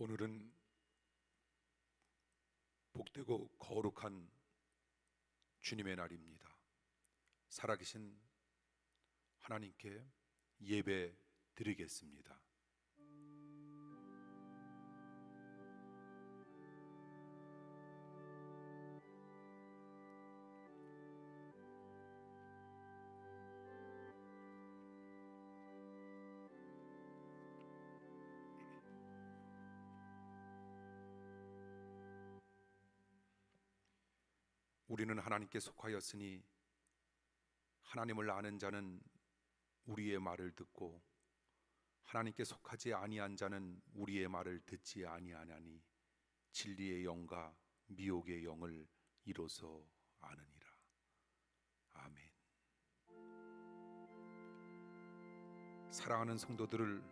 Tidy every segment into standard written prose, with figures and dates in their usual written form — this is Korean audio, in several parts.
오늘은 복되고 거룩한 주님의 날입니다. 살아계신 하나님께 예배 드리겠습니다. 우리는 하나님께 속하였으니 하나님을 아는 자는 우리의 말을 듣고 하나님께 속하지 아니한 자는 우리의 말을 듣지 아니하나니 진리의 영과 미혹의 영을 이로써 아느니라. 아멘. 사랑하는 성도들을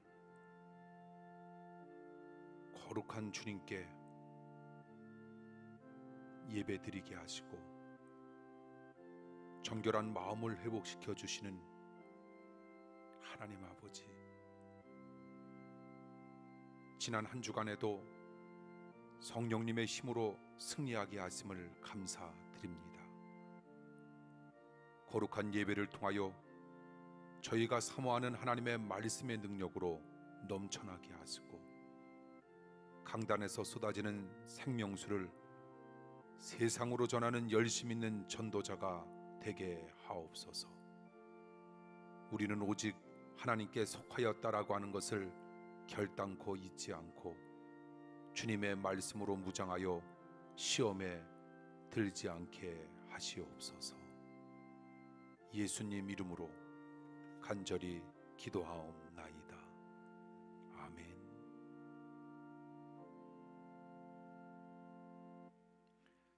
거룩한 주님께 예배드리게 하시고 정결한 마음을 회복시켜 주시는 하나님 아버지, 지난 한 주간에도 성령님의 힘으로 승리하게 하심을 감사드립니다. 거룩한 예배를 통하여 저희가 사모하는 하나님의 말씀의 능력으로 넘쳐나게 하시고 강단에서 쏟아지는 생명수를 세상으로 전하는 열심 있는 전도자가 되게 하옵소서. 우리는 오직 하나님께 속하였다라고 하는 것을 결단코 잊지 않고 주님의 말씀으로 무장하여 시험에 들지 않게 하시옵소서. 예수님 이름으로 간절히 기도하옵나이다. 아멘.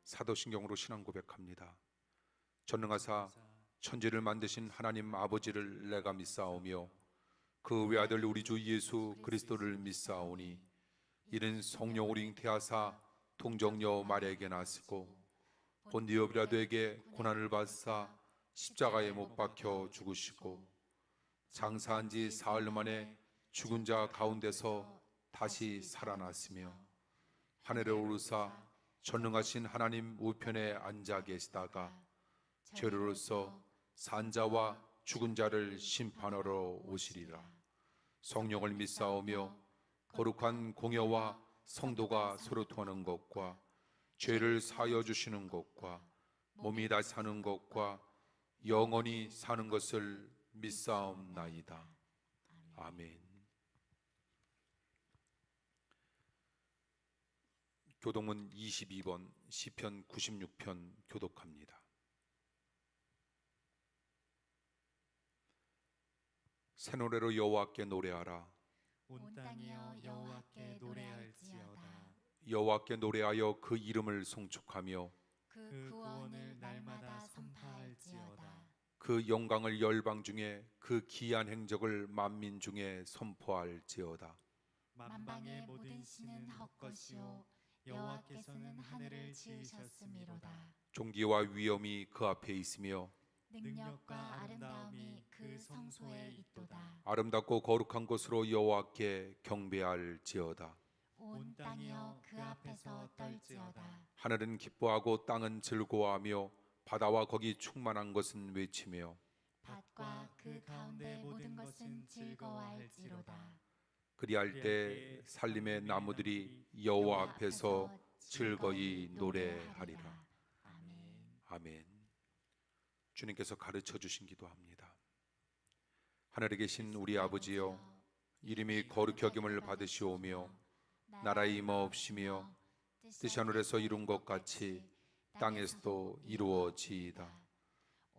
사도신경으로 신앙 고백합니다. 전능하사 천지를 만드신 하나님 아버지를 내가 믿사오며 그 외아들 우리 주 예수 그리스도를 믿사오니 이는 성령으로 잉태하사 동정녀 마리아에게 나시고 본디오 빌라도에게 고난을 받사 십자가에 못 박혀 죽으시고 장사한 지 사흘 만에 죽은 자 가운데서 다시 살아났으며 하늘에 오르사 전능하신 하나님 우편에 앉아 계시다가 죄로서 산자와 죽은 자를 심판하러 오시리라. 성령을 믿사오며 거룩한 공여와 성도가 서로 통하는 것과 죄를 사하여 주시는 것과 몸이 다시 사는 것과 영원히 사는 것을 믿사옵나이다. 아멘. 교동문 22번 시편 96편 교독합니다. 새 노래로 여호와께 노래하라. 온 땅이여 여호와께 노래할지어다. 여호와께 노래하여 그 이름을 송축하며 그 구원을 날마다 선포할지어다. 그 영광을 열방 중에 그 기이한 행적을 만민 중에 선포할지어다. 만방의 모든 신은 헛것이요 여호와께서는 하늘을 지으셨음이로다. 존귀와 위엄이 그 앞에 있으며 능력과 아름다움이 그 성소에 있도다. 아름답고 거룩한 곳으로 여호와께 경배할지어다. 온 땅이여 그 앞에서 떨지어다. 하늘은 기뻐하고 땅은 즐거워하며 바다와 거기 충만한 것은 외치며 밭과 그 가운데 모든 것은 즐거워할지로다. 그리할 때 살림의 나무들이 여호와 앞에서 즐거이 노래하리라. 아멘. 아멘. 주님께서 가르쳐 주신 기도합니다. 하늘에 계신 우리 아버지여, 이름이 거룩히 여김을 받으시오며 나라의 임하옵시며 뜻이 하늘에서 이룬 것 같이 땅에서도 이루어지이다.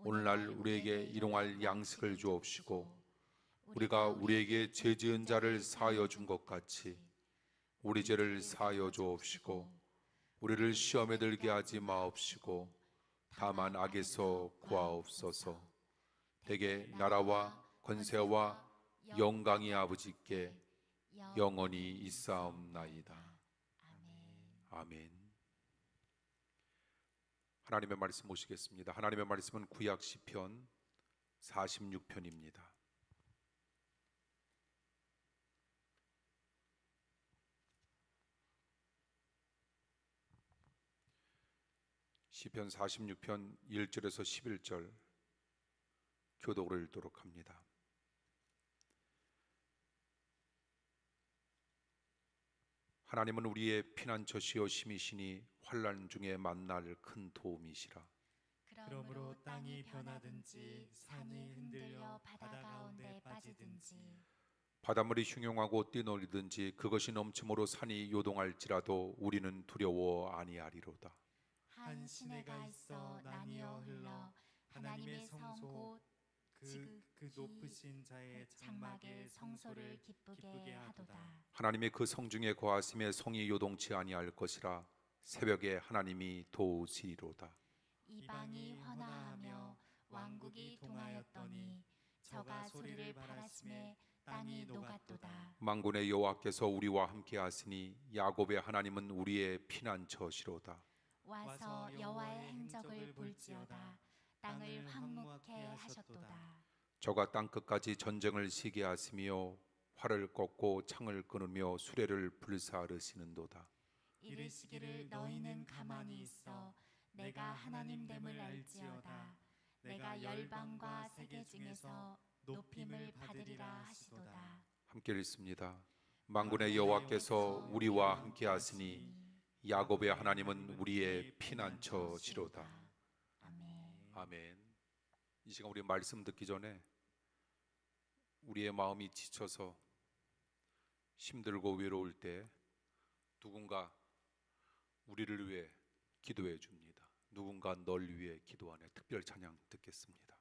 오늘날 우리에게 일용할 양식을 주옵시고 우리가 우리에게 죄 지은 자를 사하여 준 것 같이 우리 죄를 사하여 주옵시고 우리를 시험에 들게 하지 마옵시고 다만 악에서 구하옵소서. 대개 나라와 권세와 영광이 아버지께 영원히 있사옵나이다. 아멘. 하나님의 말씀 보시겠습니다. 하나님의 말씀은 구약 시편 46편입니다. 시편 46편 1절에서 11절 교독을 읽도록 합니다. 하나님은 우리의 피난처시요 힘이시니 환난 중에 만날 큰 도움이시라. 그러므로 땅이 변하든지 산이 흔들려 바다 가운데 빠지든지 바닷물이 흉용하고 뛰놀리든지 그것이 넘침으로 산이 요동할지라도 우리는 두려워 아니하리로다. 한 시내가 있어 나뉘어 흘러 하나님의 성 곧 그 높으신 자의 장막에 성소를 기쁘게 하도다. 하나님의 그 성중에 거하심에 성이 요동치 아니할 것이라. 새벽에 하나님이 도우시리로다. 이방이 환호하며 왕국이 동하였더니 저가 소리를 발하심에 땅이 녹았도다. 만군의 여호와께서 우리와 함께 하시니 야곱의 하나님은 우리의 피난처시로다. 와서 여호와의 행적을 볼지어다. 땅을 황무케 하셨도다. 저가 땅 끝까지 전쟁을 시게 하시며 활을 꺾고 창을 끊으며 수레를 불사르시는도다. 이르시기를 너희는 가만히 있어 내가 하나님 됨을 알지어다. 내가 열방과 세계 중에서 높임을 받으리라 하시도다. 함께 읽습니다. 만군의 여호와께서 우리와 함께 하시니 야곱의 하나님은 우리의 피난처시로다. 아멘. 아멘. 이 시간 우리 말씀 듣기 전에 우리의 마음이 지쳐서 힘들고 외로울 때 누군가 우리를 위해 기도해 줍니다. 누군가 널 위해 기도하네. 특별 찬양 듣겠습니다.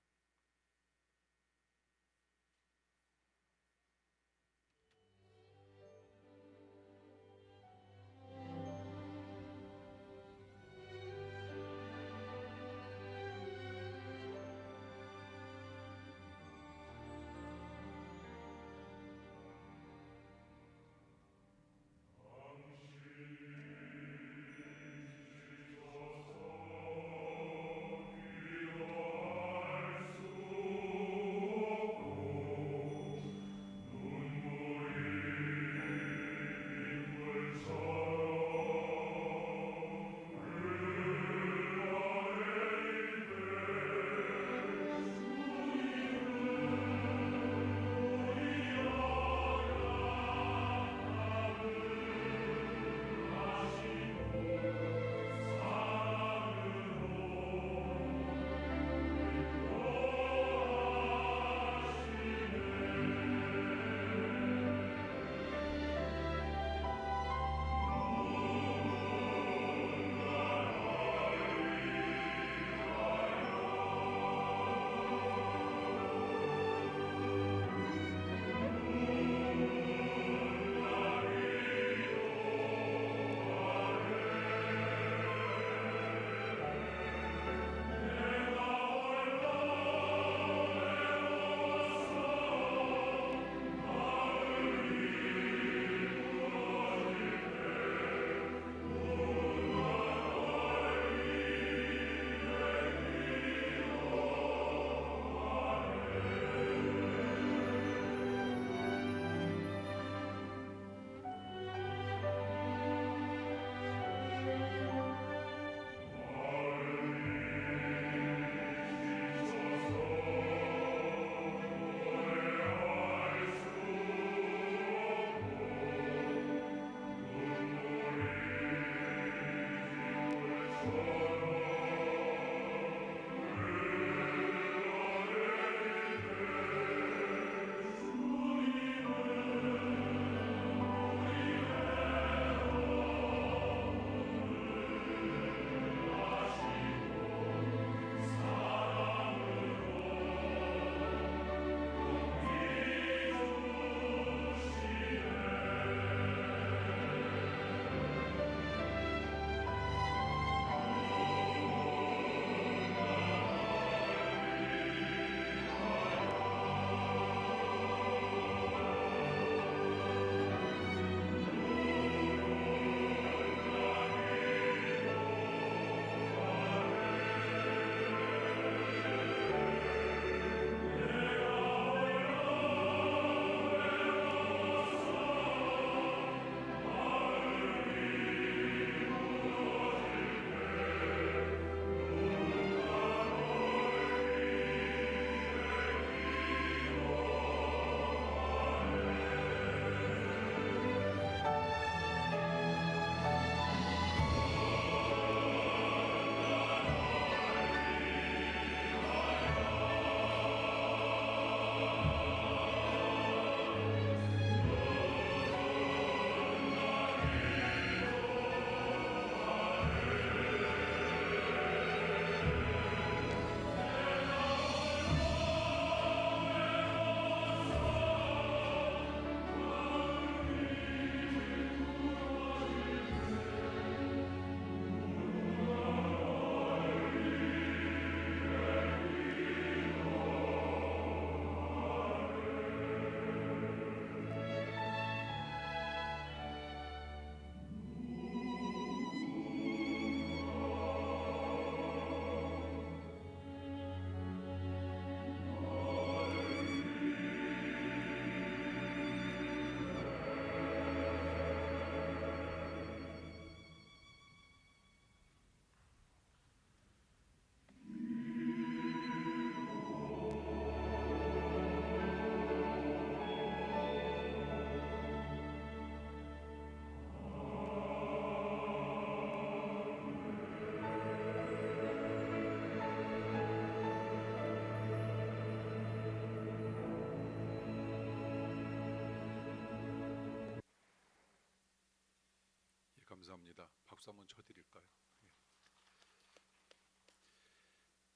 감사합니다. 박수 한번 쳐드릴까요? 예.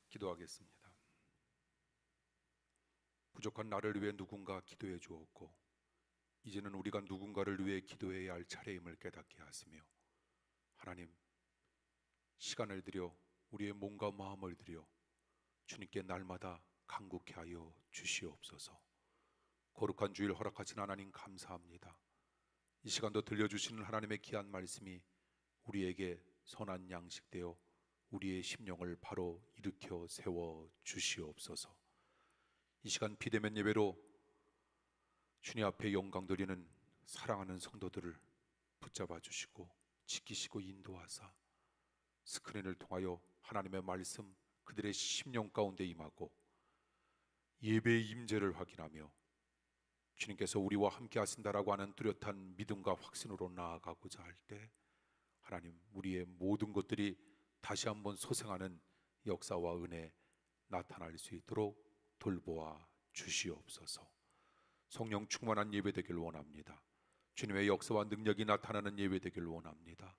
기도하겠습니다. 부족한 나를 위해 누군가 기도해 주었고 이제는 우리가 누군가를 위해 기도해야 할 차례임을 깨닫게 하시며 하나님, 시간을 들여 우리의 몸과 마음을 들여 주님께 날마다 간구케 하여 주시옵소서. 거룩한 주일 허락하신 하나님 감사합니다. 이 시간도 들려주시는 하나님의 귀한 말씀이 우리에게 선한 양식되어 우리의 심령을 바로 일으켜 세워 주시옵소서. 이 시간 비대면 예배로 주님 앞에 영광 드리는 사랑하는 성도들을 붙잡아 주시고 지키시고 인도하사 스크린을 통하여 하나님의 말씀 그들의 심령 가운데 임하고 예배의 임재를 확인하며 주님께서 우리와 함께 하신다라고 하는 뚜렷한 믿음과 확신으로 나아가고자 할 때 하나님, 우리의 모든 것들이 다시 한번 소생하는 역사와 은혜 나타날 수 있도록 돌보아 주시옵소서. 성령 충만한 예배 되길 원합니다. 주님의 역사와 능력이 나타나는 예배 되길 원합니다.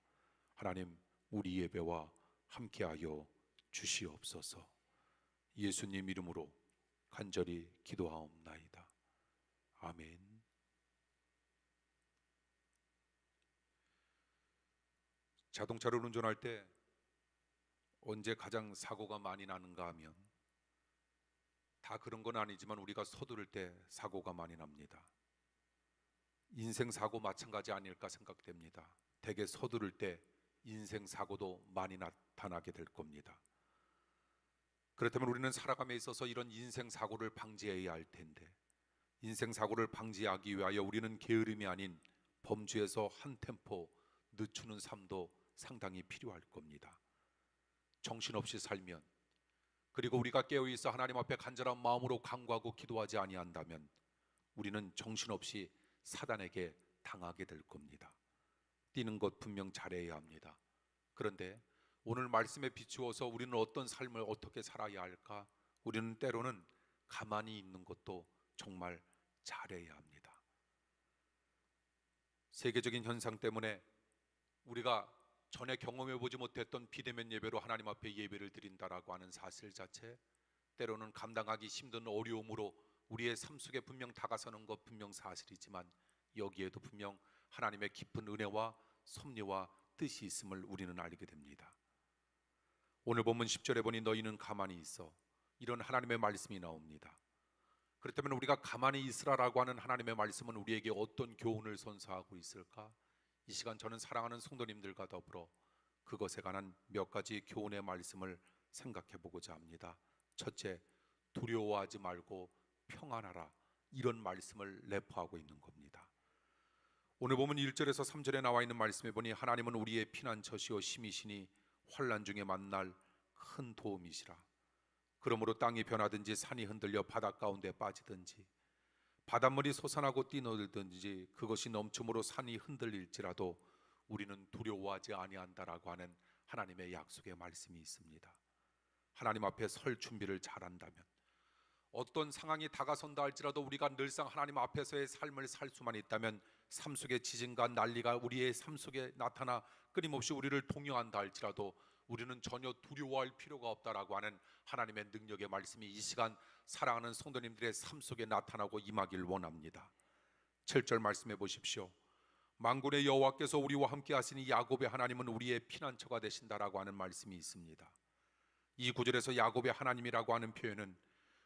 하나님, 우리 예배와 함께하여 주시옵소서. 예수님 이름으로 간절히 기도하옵나이다. 아멘. 자동차를 운전할 때 언제 가장 사고가 많이 나는가 하면 다 그런 건 아니지만 우리가 서두를 때 사고가 많이 납니다. 인생 사고 마찬가지 아닐까 생각됩니다. 대개 서두를 때 인생 사고도 많이 나타나게 될 겁니다. 그렇다면 우리는 살아감에 있어서 이런 인생 사고를 방지해야 할 텐데 인생 사고를 방지하기 위하여 우리는 게으름이 아닌 범주에서 한 템포 늦추는 삶도 상당히 필요할 겁니다. 정신없이 살면 그리고 우리가 깨어있어 하나님 앞에 간절한 마음으로 간구하고 기도하지 아니한다면 우리는 정신없이 사단에게 당하게 될 겁니다. 뛰는 것 분명 잘해야 합니다. 그런데 오늘 말씀에 비추어서 우리는 어떤 삶을 어떻게 살아야 할까? 우리는 때로는 가만히 있는 것도 정말 잘해야 합니다. 세계적인 현상 때문에 우리가 전에 경험해보지 못했던 비대면 예배로 하나님 앞에 예배를 드린다라고 하는 사실 자체, 때로는 감당하기 힘든 어려움으로 우리의 삶 속에 분명 다가서는 것 분명 사실이지만 여기에도 분명 하나님의 깊은 은혜와 섭리와 뜻이 있음을 우리는 알게 됩니다. 오늘 본문 10절에 보니 너희는 가만히 있어, 이런 하나님의 말씀이 나옵니다. 그렇다면 우리가 가만히 있으라라고 하는 하나님의 말씀은 우리에게 어떤 교훈을 선사하고 있을까? 이 시간 저는 사랑하는 성도님들과 더불어 그것에 관한 몇 가지 교훈의 말씀을 생각해 보고자 합니다. 첫째, 두려워하지 말고 평안하라, 이런 말씀을 내포하고 있는 겁니다. 오늘 보면 1절에서 3절에 나와 있는 말씀에 보니 하나님은 우리의 피난처시오 힘이시니 환난 중에 만날 큰 도움이시라. 그러므로 땅이 변하든지 산이 흔들려 바닷 가운데 빠지든지 바닷물이 솟아나고 뛰놀든지 그것이 넘침으로 산이 흔들릴지라도 우리는 두려워하지 아니한다라고 하는 하나님의 약속의 말씀이 있습니다. 하나님 앞에 설 준비를 잘한다면 어떤 상황이 다가선다 할지라도 우리가 늘상 하나님 앞에서의 삶을 살 수만 있다면 삶 속의 지진과 난리가 우리의 삶 속에 나타나 끊임없이 우리를 동요한다 할지라도 우리는 전혀 두려워할 필요가 없다라고 하는 하나님의 능력의 말씀이 이 시간 사랑하는 성도님들의 삶 속에 나타나고 임하길 원합니다. 7절 말씀해 보십시오. 만군의 여호와께서 우리와 함께 하시니 야곱의 하나님은 우리의 피난처가 되신다라고 하는 말씀이 있습니다. 이 구절에서 야곱의 하나님이라고 하는 표현은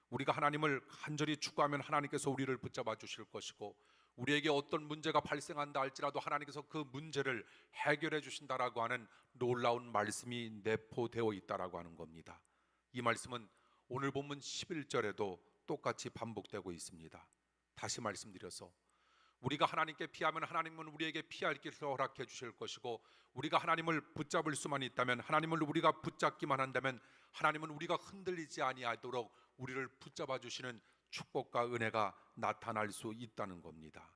우리가 하나님을 간절히 축구하면 하나님께서 우리를 붙잡아 주실 것이고 우리에게 어떤 문제가 발생한다 할지라도 하나님께서 그 문제를 해결해 주신다라고 하는 놀라운 말씀이 내포되어 있다라고 하는 겁니다. 이 말씀은 오늘 본문 11절에도 똑같이 반복되고 있습니다. 다시 말씀드려서 우리가 하나님께 피하면 하나님은 우리에게 피할 길을 허락해 주실 것이고 우리가 하나님을 붙잡을 수만 있다면 하나님을 우리가 붙잡기만 한다면 하나님은 우리가 흔들리지 아니하도록 우리를 붙잡아 주시는 축복과 은혜가 나타날 수 있다는 겁니다.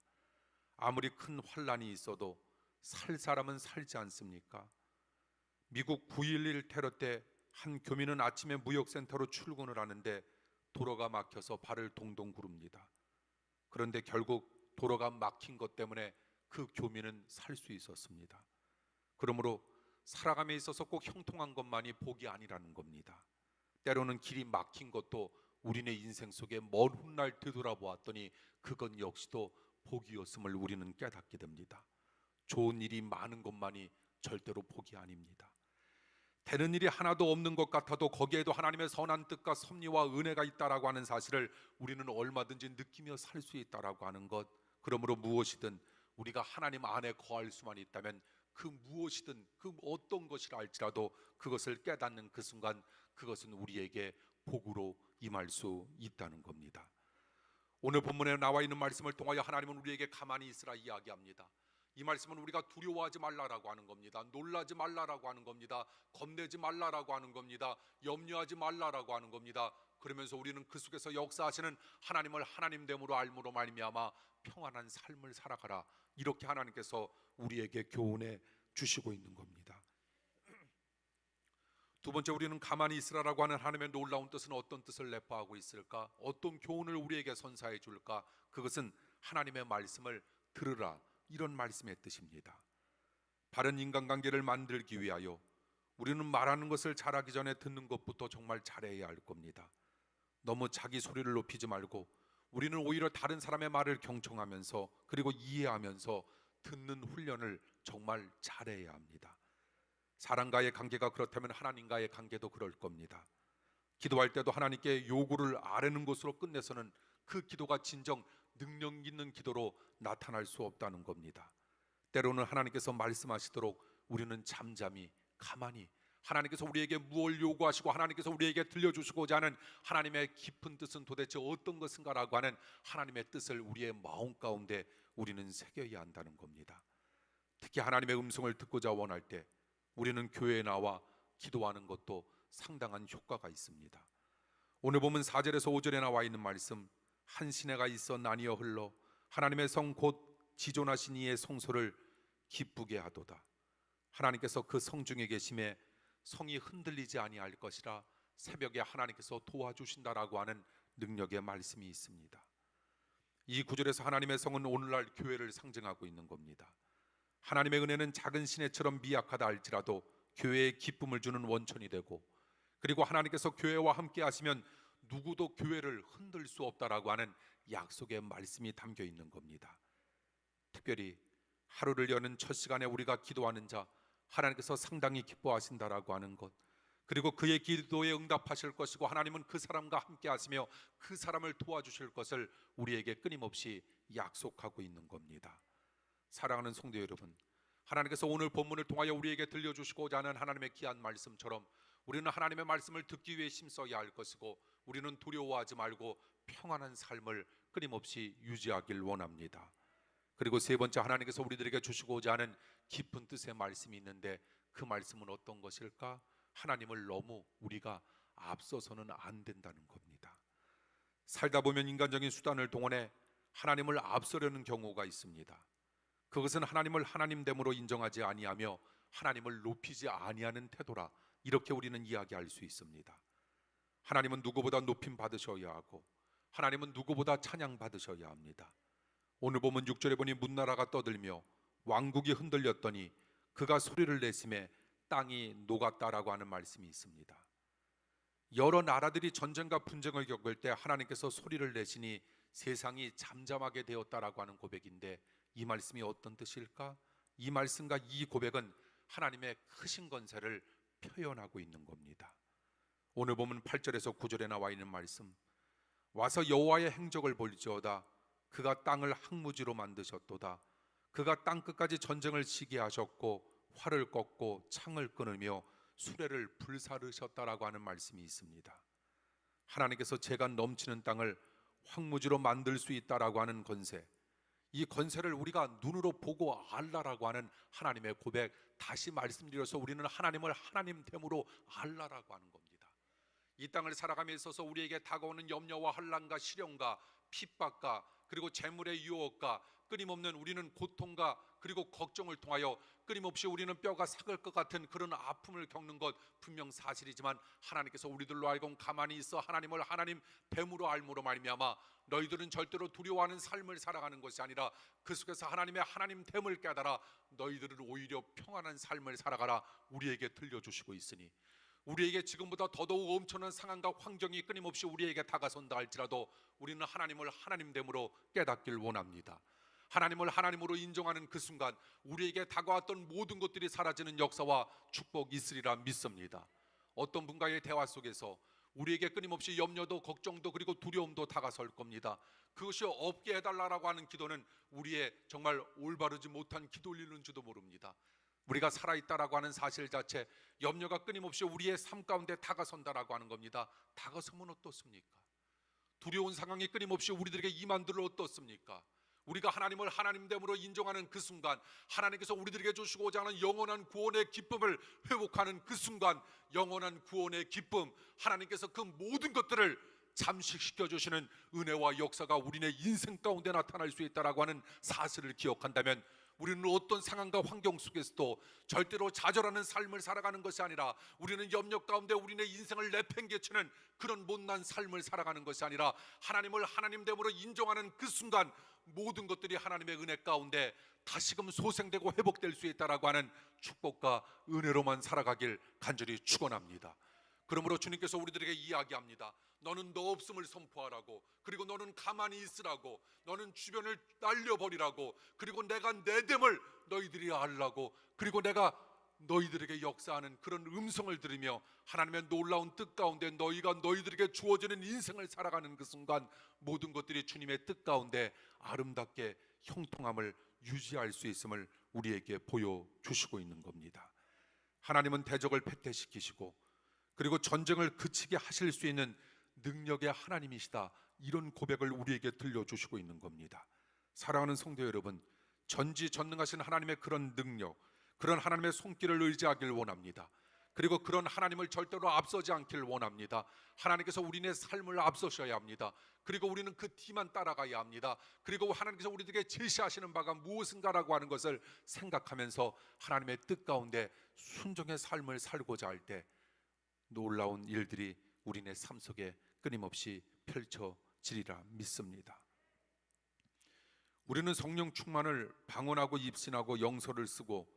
아무리 큰 환란이 있어도 살 사람은 살지 않습니까? 미국 9.11 테러 때 한 교민은 아침에 무역센터로 출근을 하는데 도로가 막혀서 발을 동동 구릅니다. 그런데 결국 도로가 막힌 것 때문에 그 교민은 살 수 있었습니다. 그러므로 살아감에 있어서 꼭 형통한 것만이 복이 아니라는 겁니다. 때로는 길이 막힌 것도 우리네 인생 속에 먼 훗날 되돌아보았더니 그건 역시도 복이었음을 우리는 깨닫게 됩니다. 좋은 일이 많은 것만이 절대로 복이 아닙니다. 되는 일이 하나도 없는 것 같아도 거기에도 하나님의 선한 뜻과 섭리와 은혜가 있다라고 하는 사실을 우리는 얼마든지 느끼며 살 수 있다라고 하는 것, 그러므로 무엇이든 우리가 하나님 안에 거할 수만 있다면 그 무엇이든 그 어떤 것이라 할지라도 그것을 깨닫는 그 순간 그것은 우리에게 복으로 임할 수 있다는 겁니다. 오늘 본문에 나와 있는 말씀을 통하여 하나님은 우리에게 가만히 있으라 이야기합니다. 이 말씀은 우리가 두려워하지 말라라고 하는 겁니다. 놀라지 말라라고 하는 겁니다. 겁내지 말라라고 하는 겁니다. 염려하지 말라라고 하는 겁니다. 그러면서 우리는 그 속에서 역사하시는 하나님을 하나님됨으로 알므로 말미암아 평안한 삶을 살아가라, 이렇게 하나님께서 우리에게 교훈해 주시고 있는 겁니다. 두 번째, 우리는 가만히 있으라라고 하는 하나님의 놀라운 뜻은 어떤 뜻을 내포하고 있을까? 어떤 교훈을 우리에게 선사해 줄까? 그것은 하나님의 말씀을 들으라, 이런 말씀의 뜻입니다. 바른 인간관계를 만들기 위하여 우리는 말하는 것을 잘하기 전에 듣는 것부터 정말 잘해야 할 겁니다. 너무 자기 소리를 높이지 말고 우리는 오히려 다른 사람의 말을 경청하면서 그리고 이해하면서 듣는 훈련을 정말 잘해야 합니다. 사람과의 관계가 그렇다면 하나님과의 관계도 그럴 겁니다. 기도할 때도 하나님께 요구를 아뢰는 것으로 끝내서는 그 기도가 진정 능력 있는 기도로 나타날 수 없다는 겁니다. 때로는 하나님께서 말씀하시도록 우리는 잠잠히 가만히 하나님께서 우리에게 무엇을 요구하시고 하나님께서 우리에게 들려주시고자 하는 하나님의 깊은 뜻은 도대체 어떤 것인가라고 하는 하나님의 뜻을 우리의 마음 가운데 우리는 새겨야 한다는 겁니다. 특히 하나님의 음성을 듣고자 원할 때 우리는 교회에 나와 기도하는 것도 상당한 효과가 있습니다. 오늘 보면 4절에서 5절에 나와 있는 말씀, 한 시내가 있어 나뉘어 흘러 하나님의 성 곧 지존하신 이의 성소를 기쁘게 하도다. 하나님께서 그 성 중에 계심에 성이 흔들리지 아니할 것이라 새벽에 하나님께서 도와주신다라고 하는 능력의 말씀이 있습니다. 이 구절에서 하나님의 성은 오늘날 교회를 상징하고 있는 겁니다. 하나님의 은혜는 작은 시내처럼 미약하다 할지라도 교회에 기쁨을 주는 원천이 되고, 그리고 하나님께서 교회와 함께 하시면 누구도 교회를 흔들 수 없다라고 하는 약속의 말씀이 담겨 있는 겁니다. 특별히 하루를 여는 첫 시간에 우리가 기도하는 자, 하나님께서 상당히 기뻐하신다라고 하는 것, 그리고 그의 기도에 응답하실 것이고 하나님은 그 사람과 함께 하시며 그 사람을 도와주실 것을 우리에게 끊임없이 약속하고 있는 겁니다. 사랑하는 성도 여러분, 하나님께서 오늘 본문을 통하여 우리에게 들려주시고자 하는 하나님의 귀한 말씀처럼 우리는 하나님의 말씀을 듣기 위해 힘써야 할 것이고, 우리는 두려워하지 말고 평안한 삶을 끊임없이 유지하길 원합니다. 그리고 세 번째, 하나님께서 우리들에게 주시고자 하는 깊은 뜻의 말씀이 있는데 그 말씀은 어떤 것일까? 하나님을 너무 우리가 앞서서는 안 된다는 겁니다. 살다 보면 인간적인 수단을 동원해 하나님을 앞서려는 경우가 있습니다. 그것은 하나님을 하나님됨으로 인정하지 아니하며 하나님을 높이지 아니하는 태도라, 이렇게 우리는 이야기할 수 있습니다. 하나님은 누구보다 높임 받으셔야 하고 하나님은 누구보다 찬양 받으셔야 합니다. 오늘 보면 6절에 보니 문나라가 떠들며 왕국이 흔들렸더니 그가 소리를 내심에 땅이 녹았다라고 하는 말씀이 있습니다. 여러 나라들이 전쟁과 분쟁을 겪을 때 하나님께서 소리를 내시니 세상이 잠잠하게 되었다라고 하는 고백인데, 이 말씀이 어떤 뜻일까? 이 말씀과 이 고백은 하나님의 크신 권세를 표현하고 있는 겁니다. 오늘 보면 8절에서 9절에 나와 있는 말씀, 와서 여호와의 행적을 볼지어다. 그가 땅을 항무지로 만드셨도다. 그가 땅 끝까지 전쟁을 시게 하셨고 활을 꺾고 창을 끊으며 수레를 불사르셨다라고 하는 말씀이 있습니다. 하나님께서 재가 넘치는 땅을 황무지로 만들 수 있다라고 하는 권세, 이 권세를 우리가 눈으로 보고 알라라고 하는 하나님의 고백, 다시 말씀드려서 우리는 하나님을 하나님됨으로 알라라고 하는 겁니다. 이 땅을 살아감에 있어서 우리에게 다가오는 염려와 환난과 시련과 핍박과 그리고 재물의 유혹과 끊임없는 우리는 고통과 그리고 걱정을 통하여 끊임없이 우리는 뼈가 삭을 것 같은 그런 아픔을 겪는 것 분명 사실이지만, 하나님께서 우리들로 하여금 가만히 있어 하나님을 하나님 됨으로 알므로 말미암아 너희들은 절대로 두려워하는 삶을 살아가는 것이 아니라 그 속에서 하나님의 하나님 됨을 깨달아 너희들은 오히려 평안한 삶을 살아가라 우리에게 들려주시고 있으니, 우리에게 지금보다 더더욱 엄청난 상황과 환경이 끊임없이 우리에게 다가선다 할지라도 우리는 하나님을 하나님됨으로 깨닫길 원합니다. 하나님을 하나님으로 인정하는 그 순간 우리에게 다가왔던 모든 것들이 사라지는 역사와 축복이 있으리라 믿습니다. 어떤 분과의 대화 속에서 우리에게 끊임없이 염려도 걱정도 그리고 두려움도 다가설 겁니다. 그것이 없게 해달라고 하는 기도는 우리의 정말 올바르지 못한 기도일는지도 모릅니다. 우리가 살아있다라고 하는 사실 자체, 염려가 끊임없이 우리의 삶 가운데 다가선다라고 하는 겁니다. 다가서면 어떻습니까? 두려운 상황이 끊임없이 우리들에게 임한들 어떻습니까? 우리가 하나님을 하나님됨으로 인정하는 그 순간, 하나님께서 우리들에게 주시고자 하는 영원한 구원의 기쁨을 회복하는 그 순간, 영원한 구원의 기쁨, 하나님께서 그 모든 것들을 잠식시켜 주시는 은혜와 역사가 우리의 인생 가운데 나타날 수 있다라고 하는 사실을 기억한다면, 우리는 어떤 상황과 환경 속에서도 절대로 좌절하는 삶을 살아가는 것이 아니라, 우리는 염려 가운데 우리의 인생을 내팽개치는 그런 못난 삶을 살아가는 것이 아니라, 하나님을 하나님됨으로 인정하는 그 순간 모든 것들이 하나님의 은혜 가운데 다시금 소생되고 회복될 수 있다라고 하는 축복과 은혜로만 살아가길 간절히 축원합니다. 그러므로 주님께서 우리들에게 이야기합니다. 너는 너 없음을 선포하라고, 그리고 너는 가만히 있으라고, 너는 주변을 날려버리라고, 그리고 내가 내 됨을 너희들이 알라고, 그리고 내가 너희들에게 역사하는 그런 음성을 들으며 하나님의 놀라운 뜻 가운데 너희가 너희들에게 주어지는 인생을 살아가는 그 순간 모든 것들이 주님의 뜻 가운데 아름답게 형통함을 유지할 수 있음을 우리에게 보여주시고 있는 겁니다. 하나님은 대적을 패퇴시키시고 그리고 전쟁을 그치게 하실 수 있는 능력의 하나님이시다, 이런 고백을 우리에게 들려주시고 있는 겁니다. 사랑하는 성도 여러분, 전지전능하신 하나님의 그런 능력, 그런 하나님의 손길을 의지하길 원합니다. 그리고 그런 하나님을 절대로 앞서지 않길 원합니다. 하나님께서 우리의 삶을 앞서셔야 합니다. 그리고 우리는 그 뒤만 따라가야 합니다. 그리고 하나님께서 우리에게 제시하시는 바가 무엇인가라고 하는 것을 생각하면서 하나님의 뜻 가운데 순종의 삶을 살고자 할 때 놀라운 일들이 우리의 삶 속에 끊임없이 펼쳐지리라 믿습니다. 우리는 성령 충만을 방언하고 입신하고 영서를 쓰고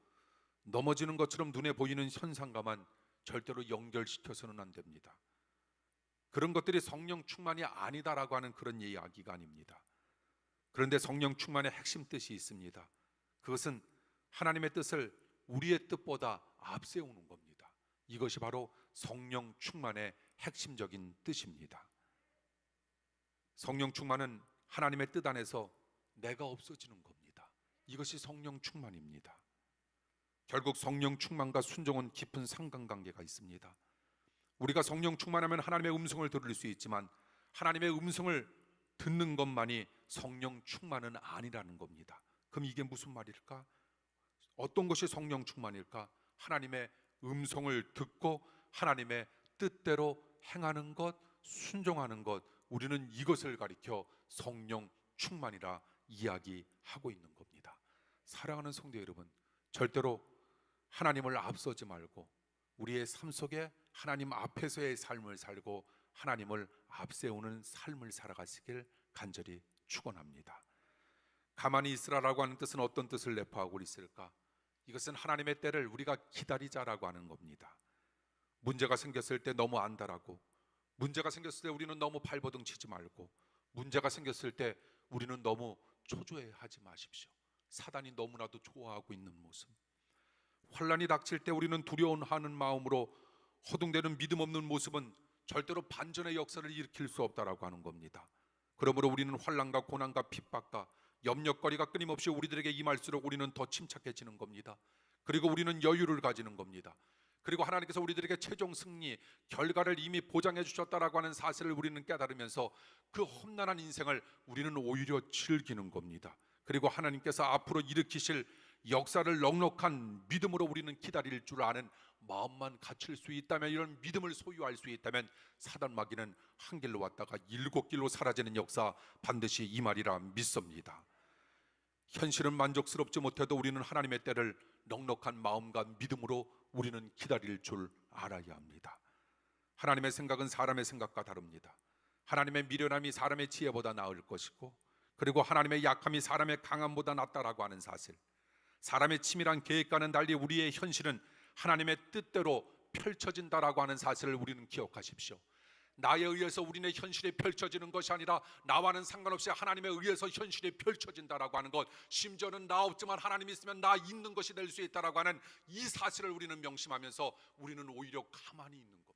넘어지는 것처럼 눈에 보이는 현상과만 절대로 연결시켜서는 안 됩니다. 그런 것들이 성령 충만이 아니다라고 하는 그런 이야기가 아닙니다. 그런데 성령 충만의 핵심 뜻이 있습니다. 그것은 하나님의 뜻을 우리의 뜻보다 앞세우는 겁니다. 이것이 바로 성령 충만의 핵심적인 뜻입니다. 성령 충만은 하나님의 뜻 안에서 내가 없어지는 겁니다. 이것이 성령 충만입니다. 결국 성령 충만과 순종은 깊은 상관관계가 있습니다. 우리가 성령 충만하면 하나님의 음성을 들을 수 있지만 하나님의 음성을 듣는 것만이 성령 충만은 아니라는 겁니다. 그럼 이게 무슨 말일까? 어떤 것이 성령 충만일까? 하나님의 음성을 듣고 하나님의 뜻대로 행하는 것, 순종하는 것, 우리는 이것을 가리켜 성령 충만이라 이야기하고 있는 겁니다. 사랑하는 성도 여러분, 절대로 하나님을 앞서지 말고 우리의 삶 속에 하나님 앞에서의 삶을 살고 하나님을 앞세우는 삶을 살아가시길 간절히 축원합니다. 가만히 있으라라고 하는 뜻은 어떤 뜻을 내포하고 있을까? 이것은 하나님의 때를 우리가 기다리자라고 하는 겁니다. 문제가 생겼을 때 너무 안달하고, 문제가 생겼을 때 우리는 너무 발버둥 치지 말고, 문제가 생겼을 때 우리는 너무 초조해하지 마십시오. 사단이 너무나도 좋아하고 있는 모습, 환란이 닥칠 때 우리는 두려워하는 마음으로 허둥대는 믿음 없는 모습은 절대로 반전의 역사를 일으킬 수 없다라고 하는 겁니다. 그러므로 우리는 환란과 고난과 핍박과 염려거리가 끊임없이 우리들에게 임할수록 우리는 더 침착해지는 겁니다. 그리고 우리는 여유를 가지는 겁니다. 그리고 하나님께서 우리들에게 최종 승리, 결과를 이미 보장해 주셨다라고 하는 사실을 우리는 깨달으면서 그 험난한 인생을 우리는 오히려 즐기는 겁니다. 그리고 하나님께서 앞으로 일으키실 역사를 넉넉한 믿음으로 우리는 기다릴 줄 아는 마음만 갖출 수 있다면, 이런 믿음을 소유할 수 있다면 사단 마귀는 한 길로 왔다가 7길로 사라지는 역사 반드시 임하리라 믿습니다. 현실은 만족스럽지 못해도 우리는 하나님의 때를 넉넉한 마음과 믿음으로 우리는 기다릴 줄 알아야 합니다. 하나님의 생각은 사람의 생각과 다릅니다. 하나님의 미련함이 사람의 지혜보다 나을 것이고, 그리고 하나님의 약함이 사람의 강함보다 낫다라고 하는 사실, 사람의 치밀한 계획과는 달리 우리의 현실은 하나님의 뜻대로 펼쳐진다라고 하는 사실을 우리는 기억하십시오. 나에 의해서 우리의 현실이 펼쳐지는 것이 아니라 나와는 상관없이 하나님에 의해서 현실이 펼쳐진다라고 하는 것, 심지어는 나 없지만 하나님이 있으면 나 있는 것이 될 수 있다라고 하는 이 사실을 우리는 명심하면서 우리는 오히려 가만히 있는 겁니다.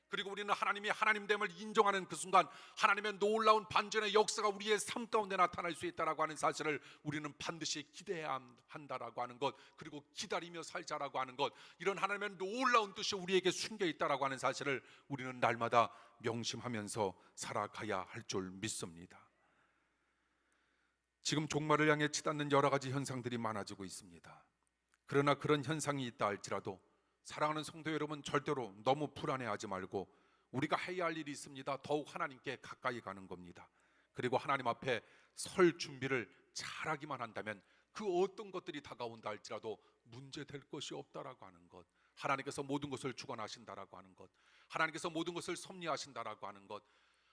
그리고 우리는 하나님이 하나님됨을 인정하는 그 순간 하나님의 놀라운 반전의 역사가 우리의 삶 가운데 나타날 수 있다라고 하는 사실을 우리는 반드시 기대해야 한다라고 하는 것, 그리고 기다리며 살자라고 하는 것, 이런 하나님의 놀라운 뜻이 우리에게 숨겨 있다라고 하는 사실을 우리는 날마다 명심하면서 살아가야 할 줄 믿습니다. 지금 종말을 향해 치닫는 여러 가지 현상들이 많아지고 있습니다. 그러나 그런 현상이 있다 할지라도 사랑하는 성도 여러분, 절대로 너무 불안해하지 말고 우리가 해야 할 일이 있습니다. 더욱 하나님께 가까이 가는 겁니다. 그리고 하나님 앞에 설 준비를 잘하기만 한다면 그 어떤 것들이 다가온다 할지라도 문제될 것이 없다라고 하는 것, 하나님께서 모든 것을 주관하신다라고 하는 것, 하나님께서 모든 것을 섭리하신다라고 하는 것,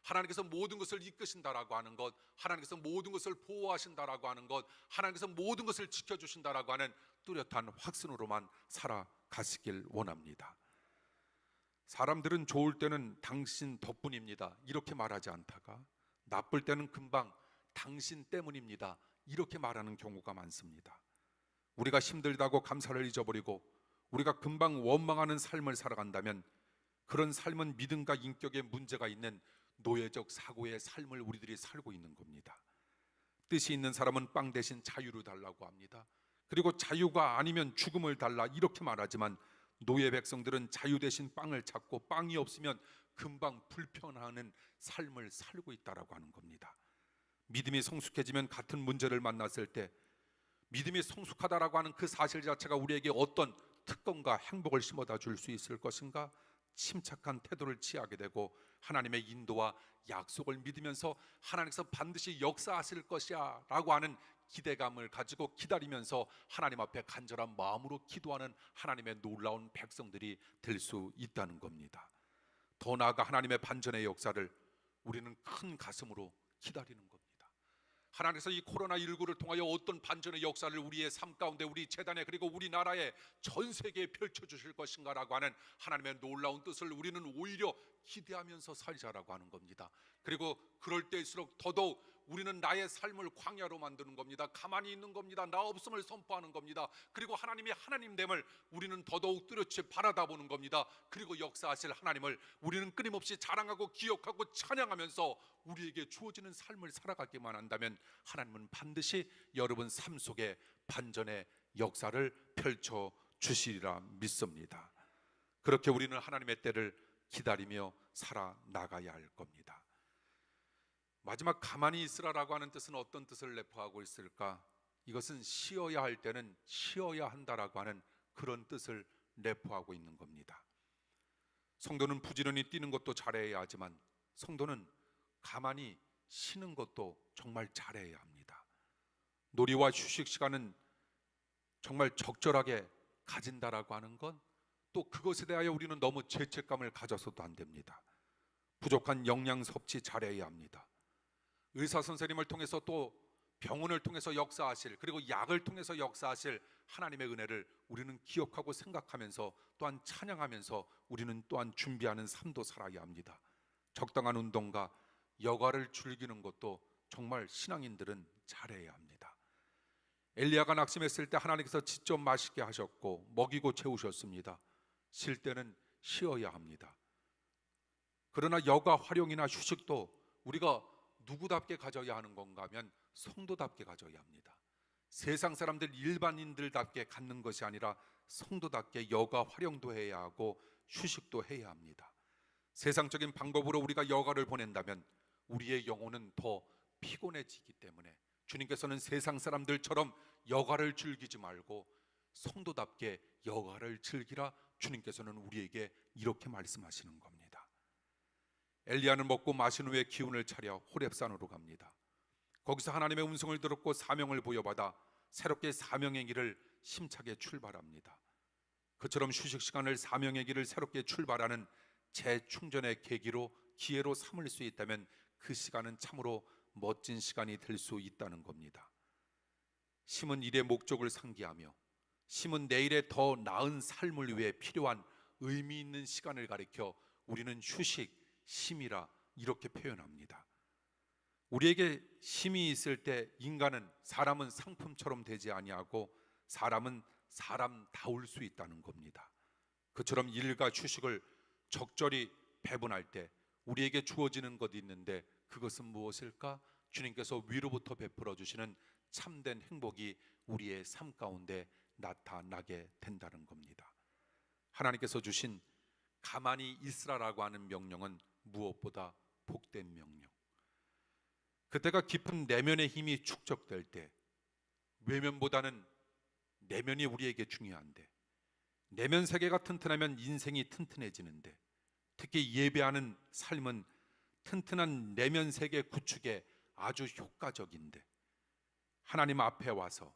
하나님께서 모든 것을 이끄신다라고 하는 것, 하나님께서 모든 것을 보호하신다라고 하는 것, 하나님께서 모든 것을 지켜주신다라고 하는 뚜렷한 확신으로만 살아가시길 원합니다. 사람들은 좋을 때는 당신 덕분입니다 이렇게 말하지 않다가, 나쁠 때는 금방 당신 때문입니다 이렇게 말하는 경우가 많습니다. 우리가 힘들다고 감사를 잊어버리고 우리가 금방 원망하는 삶을 살아간다면 그런 삶은 믿음과 인격에 문제가 있는 노예적 사고의 삶을 우리들이 살고 있는 겁니다. 뜻이 있는 사람은 빵 대신 자유를 달라고 합니다. 그리고 자유가 아니면 죽음을 달라 이렇게 말하지만 노예 백성들은 자유 대신 빵을 찾고 빵이 없으면 금방 불편하는 삶을 살고 있다라고 하는 겁니다. 믿음이 성숙해지면 같은 문제를 만났을 때 믿음이 성숙하다라고 하는 그 사실 자체가 우리에게 어떤 특권과 행복을 심어다 줄 수 있을 것인가? 침착한 태도를 취하게 되고 하나님의 인도와 약속을 믿으면서 하나님께서 반드시 역사하실 것이야 라고 하는 기대감을 가지고 기다리면서 하나님 앞에 간절한 마음으로 기도하는 하나님의 놀라운 백성들이 될 수 있다는 겁니다. 더 나아가 하나님의 반전의 역사를 우리는 큰 가슴으로 기다리는 겁니다. 하나님께서 이 코로나19를 통하여 어떤 반전의 역사를 우리의 삶 가운데, 우리 재단에, 그리고 우리나라에, 전 세계에 펼쳐주실 것인가라고 하는 하나님의 놀라운 뜻을 우리는 오히려 기대하면서 살자라고 하는 겁니다. 그리고 그럴 때일수록 더더욱 우리는 나의 삶을 광야로 만드는 겁니다. 가만히 있는 겁니다. 나 없음을 선포하는 겁니다. 그리고 하나님이 하나님됨을 우리는 더더욱 뚜렷이 바라다보는 겁니다. 그리고 역사하실 하나님을 우리는 끊임없이 자랑하고 기억하고 찬양하면서 우리에게 주어지는 삶을 살아가기만 한다면 하나님은 반드시 여러분 삶 속에 반전의 역사를 펼쳐 주시리라 믿습니다. 그렇게 우리는 하나님의 때를 기다리며 살아나가야 할 겁니다. 마지막 가만히 있으라라고 하는 뜻은 어떤 뜻을 내포하고 있을까? 이것은 쉬어야 할 때는 쉬어야 한다라고 하는 그런 뜻을 내포하고 있는 겁니다. 성도는 부지런히 뛰는 것도 잘해야 하지만 성도는 가만히 쉬는 것도 정말 잘해야 합니다. 놀이와 휴식 시간은 정말 적절하게 가진다라고 하는 건 또 그것에 대하여 우리는 너무 죄책감을 가져서도 안 됩니다. 부족한 영양 섭취 잘해야 합니다. 의사 선생님을 통해서 또 병원을 통해서 역사하실, 그리고 약을 통해서 역사하실 하나님의 은혜를 우리는 기억하고 생각하면서 또한 찬양하면서 우리는 또한 준비하는 삶도 살아야 합니다. 적당한 운동과 여가를 즐기는 것도 정말 신앙인들은 잘해야 합니다. 엘리야가 낙심했을 때 하나님께서 직접 맛있게 하셨고 먹이고 채우셨습니다. 쉴 때는 쉬어야 합니다. 그러나 여가 활용이나 휴식도 우리가 누구답게 가져야 하는 건가 하면 성도답게 가져야 합니다. 세상 사람들 일반인들답게 갖는 것이 아니라 성도답게 여가 활용도 해야 하고 휴식도 해야 합니다. 세상적인 방법으로 우리가 여가를 보낸다면 우리의 영혼은 더 피곤해지기 때문에 주님께서는 세상 사람들처럼 여가를 즐기지 말고 성도답게 여가를 즐기라, 주님께서는 우리에게 이렇게 말씀하시는 겁니다. 엘리야는 먹고 마신 후에 기운을 차려 호렙산으로 갑니다. 거기서 하나님의 음성을 들었고 사명을 부여받아 새롭게 사명의 길을 힘차게 출발합니다. 그처럼 휴식 시간을 사명의 길을 새롭게 출발하는 재충전의 계기로 기회로 삼을 수 있다면 그 시간은 참으로 멋진 시간이 될 수 있다는 겁니다. 심은 일의 목적을 상기하며 심은 내일의 더 나은 삶을 위해 필요한 의미 있는 시간을 가리켜 우리는 휴식, 쉼이라 이렇게 표현합니다. 우리에게 쉼이 있을 때 사람은 상품처럼 되지 아니하고 사람은 사람다울 수 있다는 겁니다. 그처럼 일과 휴식을 적절히 배분할 때 우리에게 주어지는 것이 있는데 그것은 무엇일까? 주님께서 위로부터 베풀어 주시는 참된 행복이 우리의 삶 가운데 나타나게 된다는 겁니다. 하나님께서 주신 가만히 있으라라고 하는 명령은 무엇보다 복된 명령. 그때가 깊은 내면의 힘이 축적될 때 외면보다는 내면이 우리에게 중요한데, 내면 세계가 튼튼하면 인생이 튼튼해지는데, 특히 예배하는 삶은 튼튼한 내면 세계 구축에 아주 효과적인데, 하나님 앞에 와서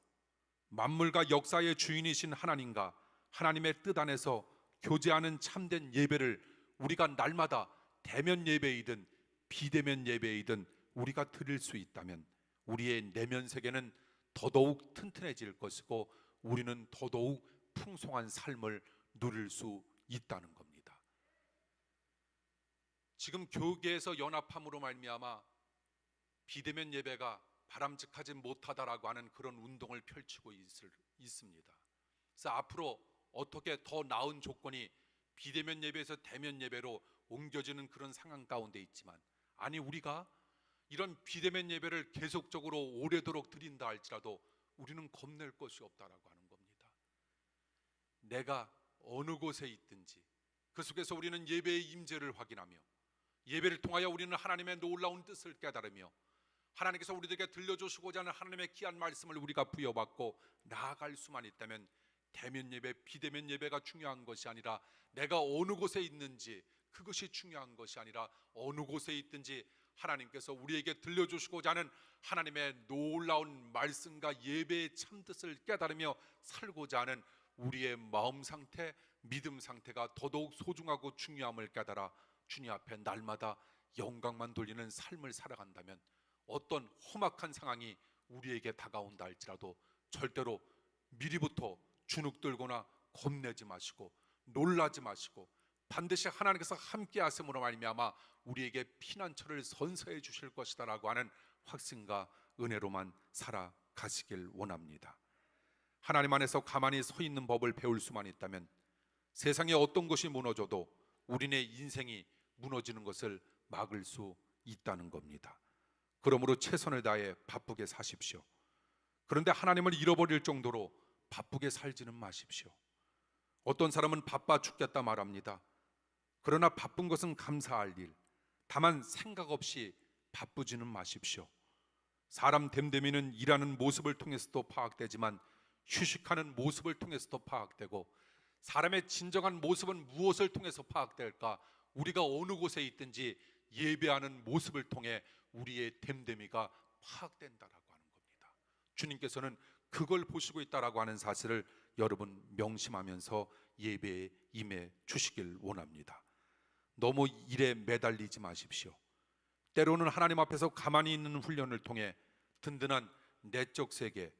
만물과 역사의 주인이신 하나님과 하나님의 뜻 안에서 교제하는 참된 예배를 우리가 날마다 대면 예배이든 비대면 예배이든 우리가 드릴 수 있다면 우리의 내면 세계는 더더욱 튼튼해질 것이고 우리는 더더욱 풍성한 삶을 누릴 수 있다는 겁니다. 지금 교계에서 연합함으로 말미암아 비대면 예배가 바람직하지 못하다라고 하는 그런 운동을 펼치고 있습니다. 그래서 앞으로 어떻게 더 나은 조건이 비대면 예배에서 대면 예배로 옮겨지는 그런 상황 가운데 있지만, 아니 우리가 이런 비대면 예배를 계속적으로 오래도록 드린다 할지라도 우리는 겁낼 것이 없다라고 하는 겁니다. 내가 어느 곳에 있든지 그 속에서 우리는 예배의 임재를 확인하며 예배를 통하여 우리는 하나님의 놀라운 뜻을 깨달으며 하나님께서 우리들에게 들려주시고자 하는 하나님의 귀한 말씀을 우리가 부여받고 나아갈 수만 있다면 대면 예배, 비대면 예배가 중요한 것이 아니라 내가 어느 곳에 있는지 그것이 중요한 것이 아니라 어느 곳에 있든지 하나님께서 우리에게 들려주시고자 하는 하나님의 놀라운 말씀과 예배의 참뜻을 깨달으며 살고자 하는 우리의 마음 상태, 믿음 상태가 더더욱 소중하고 중요함을 깨달아 주님 앞에 날마다 영광만 돌리는 삶을 살아간다면 어떤 험악한 상황이 우리에게 다가온다 할지라도 절대로 미리부터 주눅들거나 겁내지 마시고 놀라지 마시고 반드시 하나님께서 함께 하심으로 말미암아 우리에게 피난처를 선서해 주실 것이다라고 하는 확신과 은혜로만 살아가시길 원합니다. 하나님 안에서 가만히 서 있는 법을 배울 수만 있다면 세상에 어떤 것이 무너져도 우리네 인생이 무너지는 것을 막을 수 있다는 겁니다. 그러므로 최선을 다해 바쁘게 사십시오. 그런데 하나님을 잃어버릴 정도로 바쁘게 살지는 마십시오. 어떤 사람은 바빠 죽겠다 말합니다. 그러나 바쁜 것은 감사할 일, 다만 생각 없이 바쁘지는 마십시오. 사람 됨됨이는 일하는 모습을 통해서도 파악되지만 휴식하는 모습을 통해서도 파악되고, 사람의 진정한 모습은 무엇을 통해서 파악될까? 우리가 어느 곳에 있든지 예배하는 모습을 통해 우리의 됨됨이가 파악된다라고 하는 겁니다. 주님께서는 그걸 보시고 있다라고 하는 사실을 여러분 명심하면서 예배에 임해 주시길 원합니다. 너무 일에 매달리지 마십시오. 때로는 하나님 앞에서 가만히 있는 훈련을 통해 든든한 내적 세계,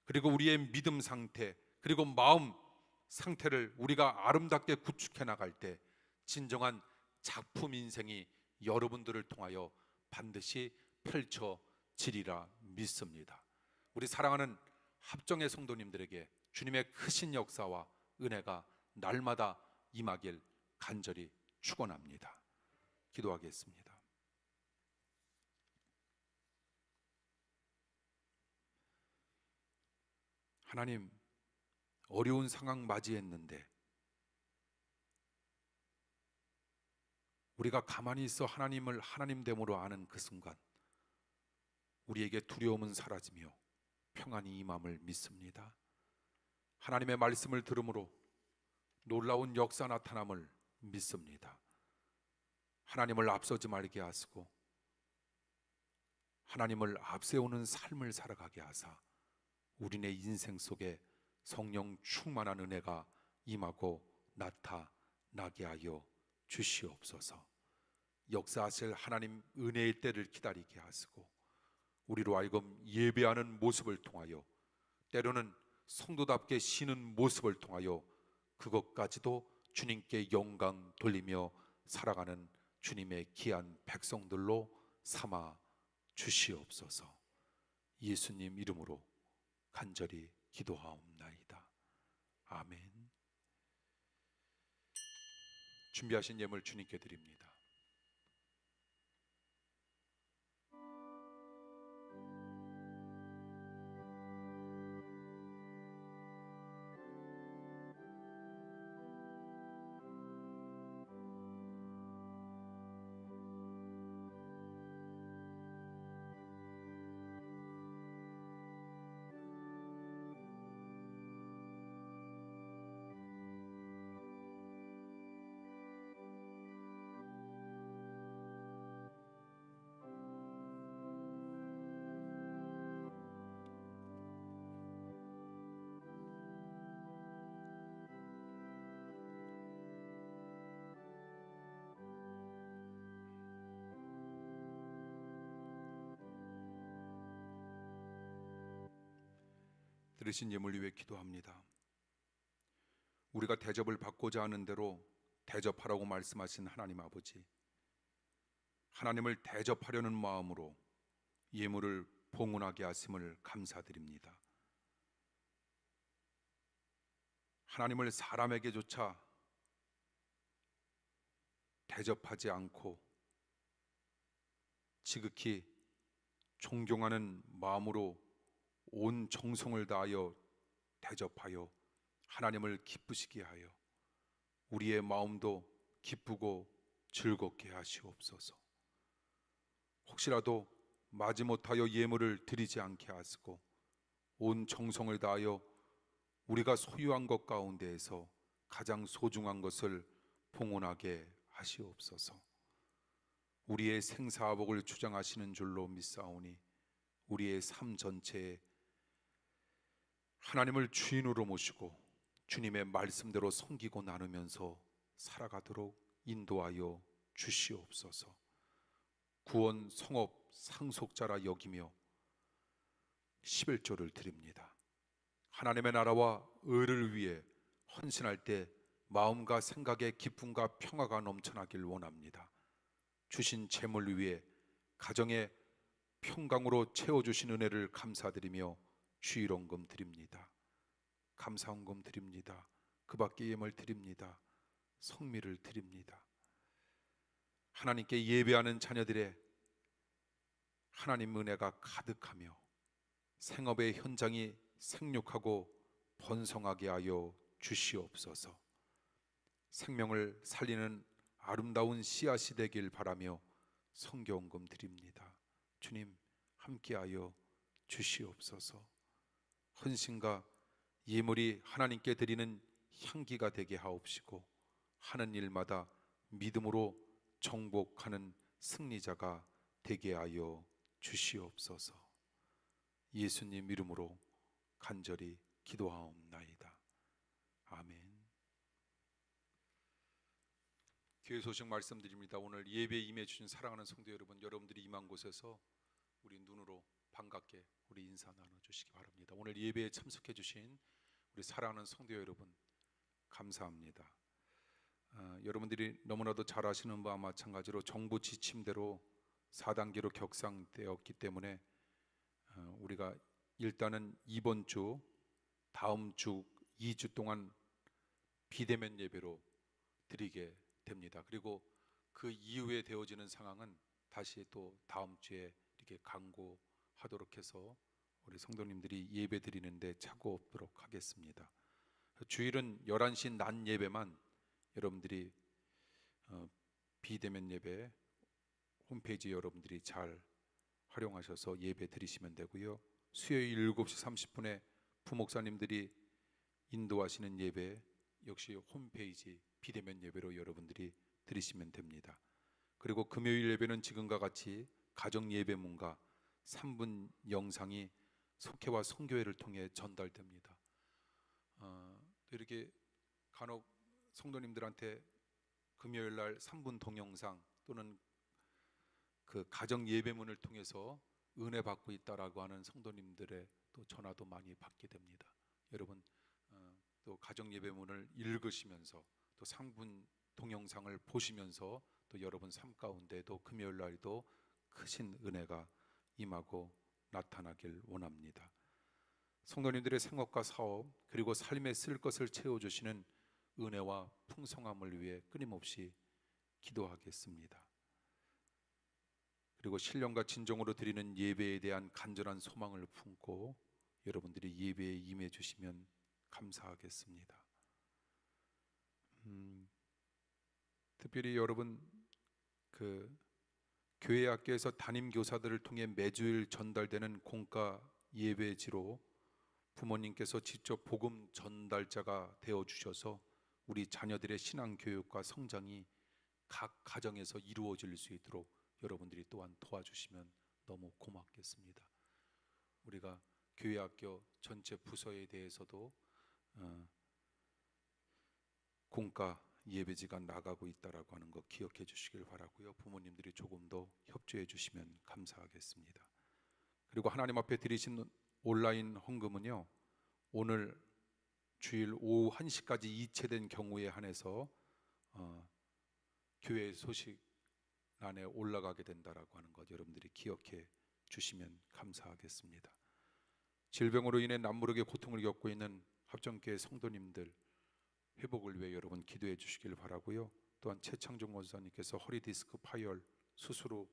그리고 우리의 믿음 상태, 그리고 마음 상태를 우리가 아름답게 구축해 나갈 때 진정한 작품 인생이 여러분들을 통하여 반드시 펼쳐지리라 믿습니다. 우리 사랑하는 합정의 성도님들에게 주님의 크신 역사와 은혜가 날마다 임하길 간절히 축원합니다. 기도하겠습니다. 하나님, 어려운 상황 맞이했는데 우리가 가만히 있어 하나님을 하나님됨으로 아는 그 순간 우리에게 두려움은 사라지며 평안이 임함을 믿습니다. 하나님의 말씀을 들음으로 놀라운 역사 나타남을 믿습니다. 하나님을 앞서지 말게 하시고 하나님을 앞세우는 삶을 살아가게 하사 우리네 인생 속에 성령 충만한 은혜가 임하고 나타나게 하여 주시옵소서. 역사하실 하나님 은혜의 때를 기다리게 하시고 우리로 하여금 예배하는 모습을 통하여 때로는 성도답게 쉬는 모습을 통하여 그것까지도 주님께 영광 돌리며 살아가는 주님의 귀한 백성들로 삼아 주시옵소서. 예수님 이름으로 간절히 기도하옵나이다. 아멘. 준비하신 예물 주님께 드립니다. 들으신 예물 위해 기도합니다. 우리가 대접을 받고자 하는 대로 대접하라고 말씀하신 하나님 아버지, 하나님을 대접하려는 마음으로 예물을 봉헌하게 하심을 감사드립니다. 하나님을 사람에게조차 대접하지 않고 지극히 존경하는 마음으로 온 정성을 다하여 대접하여 하나님을 기쁘시게 하여 우리의 마음도 기쁘고 즐겁게 하시옵소서. 혹시라도 마지못하여 예물을 드리지 않게 하시고 온 정성을 다하여 우리가 소유한 것 가운데에서 가장 소중한 것을 봉헌하게 하시옵소서. 우리의 생사복을 주장하시는 줄로 믿사오니 우리의 삶 전체에 하나님을 주인으로 모시고 주님의 말씀대로 섬기고 나누면서 살아가도록 인도하여 주시옵소서. 구원 성업 상속자라 여기며 11조를 드립니다. 하나님의 나라와 의를 위해 헌신할 때 마음과 생각에 기쁨과 평화가 넘쳐나길 원합니다. 주신 재물 위에 가정의 평강으로 채워주신 은혜를 감사드리며 주일원금 드립니다. 감사원금 드립니다. 그 밖에 예물 드립니다. 성미를 드립니다. 하나님께 예배하는 자녀들의 하나님 은혜가 가득하며 생업의 현장이 생육하고 번성하게 하여 주시옵소서. 생명을 살리는 아름다운 씨앗이 되길 바라며 성경금 드립니다. 주님 함께하여 주시옵소서. 헌신과 예물이 하나님께 드리는 향기가 되게 하옵시고 하는 일마다 믿음으로 정복하는 승리자가 되게 하여 주시옵소서. 예수님 이름으로 간절히 기도하옵나이다. 아멘. 교회 소식 말씀드립니다. 오늘 예배에 임해 주신 사랑하는 성도 여러분, 여러분들이 임한 곳에서 우리 눈으로 반갑게 우리 인사 나눠주시기 바랍니다. 오늘 예배에 참석해 주신 우리 사랑하는 성도 여러분 감사합니다. 여러분들이 너무나도 잘 아시는 바와 마찬가지로 정부 지침대로 4단계로 격상되었기 때문에 우리가 일단은 이번 주 다음 주 2주 동안 비대면 예배로 드리게 됩니다. 그리고 그 이후에 되어지는 상황은 다시 또 다음 주에 이렇게 강구하도록 해서 우리 성도님들이 예배 드리는데 착오 없도록 하겠습니다. 주일은 11시 낮 예배만 여러분들이 비대면 예배 홈페이지 여러분들이 잘 활용하셔서 예배 드리시면 되고요. 수요일 7시 30분에 부목사님들이 인도하시는 예배 역시 홈페이지 비대면 예배로 여러분들이 드리시면 됩니다. 그리고 금요일 예배는 지금과 같이 가정 예배문과 3분 영상이 속회와 선교회를 통해 전달됩니다. 이렇게 간혹 성도님들한테 금요일 날 3분 동영상 또는 그 가정 예배문을 통해서 은혜 받고 있다라고 하는 성도님들의 또 전화도 많이 받게 됩니다. 여러분 또 가정 예배문을 읽으시면서 또 3분 동영상을 보시면서 또 여러분 삶 가운데도 금요일 날도 크신 은혜가 임하고 나타나길 원합니다. 성도님들의 생업과 사업 그리고 삶에 쓸 것을 채워주시는 은혜와 풍성함을 위해 끊임없이 기도하겠습니다. 그리고 신령과 진정으로 드리는 예배에 대한 간절한 소망을 품고 여러분들이 예배에 임해 주시면 감사하겠습니다. 특별히 여러분 그 교회 학교에서 담임 교사들을 통해 매주일 전달되는 공과 예배지로 부모님께서 직접 복음 전달자가 되어 주셔서 우리 자녀들의 신앙 교육과 성장이 각 가정에서 이루어질 수 있도록 여러분들이 또한 도와주시면 너무 고맙겠습니다. 우리가 교회 학교 전체 부서에 대해서도 공과 예배지가 나가고 있다라고 하는 거 기억해 주시길 바라고요. 부모님들이 조금 더 협조해 주시면 감사하겠습니다. 그리고 하나님 앞에 드리신 온라인 헌금은요, 오늘 주일 오후 1시까지 이체된 경우에 한해서 교회 소식란에 올라가게 된다라고 하는 것 여러분들이 기억해 주시면 감사하겠습니다. 질병으로 인해 남부르게 고통을 겪고 있는 합정교회 성도님들 회복을 위해 여러분 기도해 주시길 바라고요. 또한 최창종 원사님께서 허리 디스크 파열 수술 후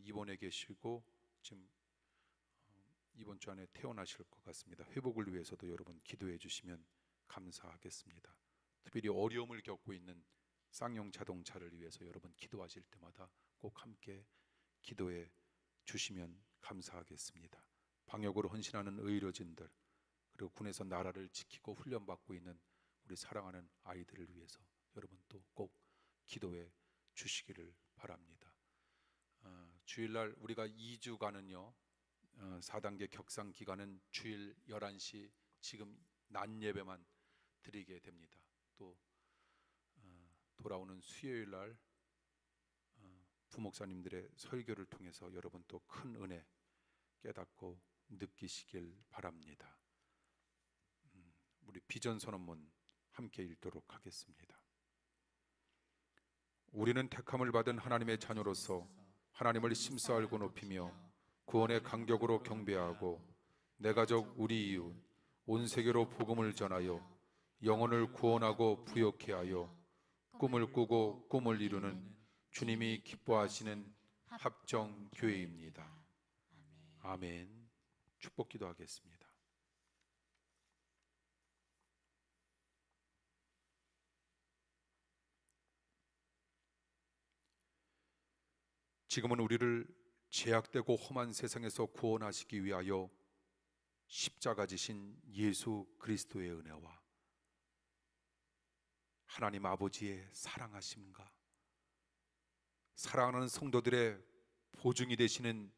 입원해 계시고 지금 이번 주 안에 퇴원하실 것 같습니다. 회복을 위해서도 여러분 기도해 주시면 감사하겠습니다. 특별히 어려움을 겪고 있는 쌍용 자동차를 위해서 여러분 기도하실 때마다 꼭 함께 기도해 주시면 감사하겠습니다. 방역으로 헌신하는 의료진들 그리고 군에서 나라를 지키고 훈련받고 있는 우리 사랑하는 아이들을 위해서 여러분 또 꼭 기도해 주시기를 바랍니다. 주일날 우리가 2주간은요 4단계 격상 기간은 주일 11시 지금 낮 예배만 드리게 됩니다. 또 돌아오는 수요일날 부목사님들의 설교를 통해서 여러분 또 큰 은혜 깨닫고 느끼시길 바랍니다. 우리 비전 선언문 함께 읽도록 하겠습니다. 우리는 택함을 받은 하나님의 자녀로서 하나님을 심사 알고 높이며 구원의 간격으로 경배하고 내 가족 우리 이웃 온 세계로 복음을 전하여 영혼을 구원하고 부욕케 하여 꿈을 꾸고 꿈을 이루는 주님이 기뻐하시는 합정 교회입니다. 아멘. 축복 기도하겠습니다. 지금은 우리를 죄악되고 험한 세상에서 구원하시기 위하여 십자가 지신 예수 그리스도의 은혜와 하나님 아버지의 사랑하심과 사랑하는 성도들의 보증이 되시는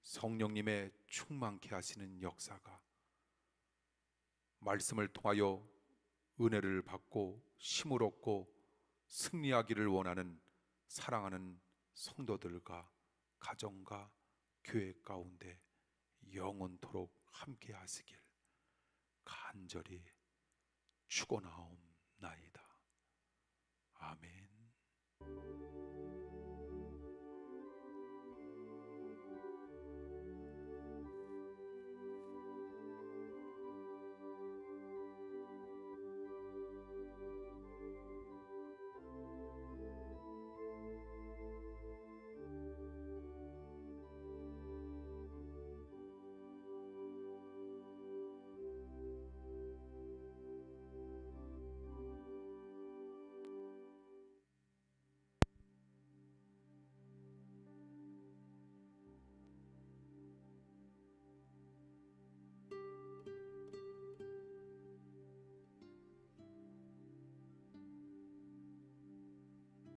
성령님의 충만케 하시는 역사가 말씀을 통하여 은혜를 받고 힘을 얻고 승리하기를 원하는 사랑하는 성도들과 가정과 교회 가운데 영원토록 함께 하시길 간절히 축원하옵나이다.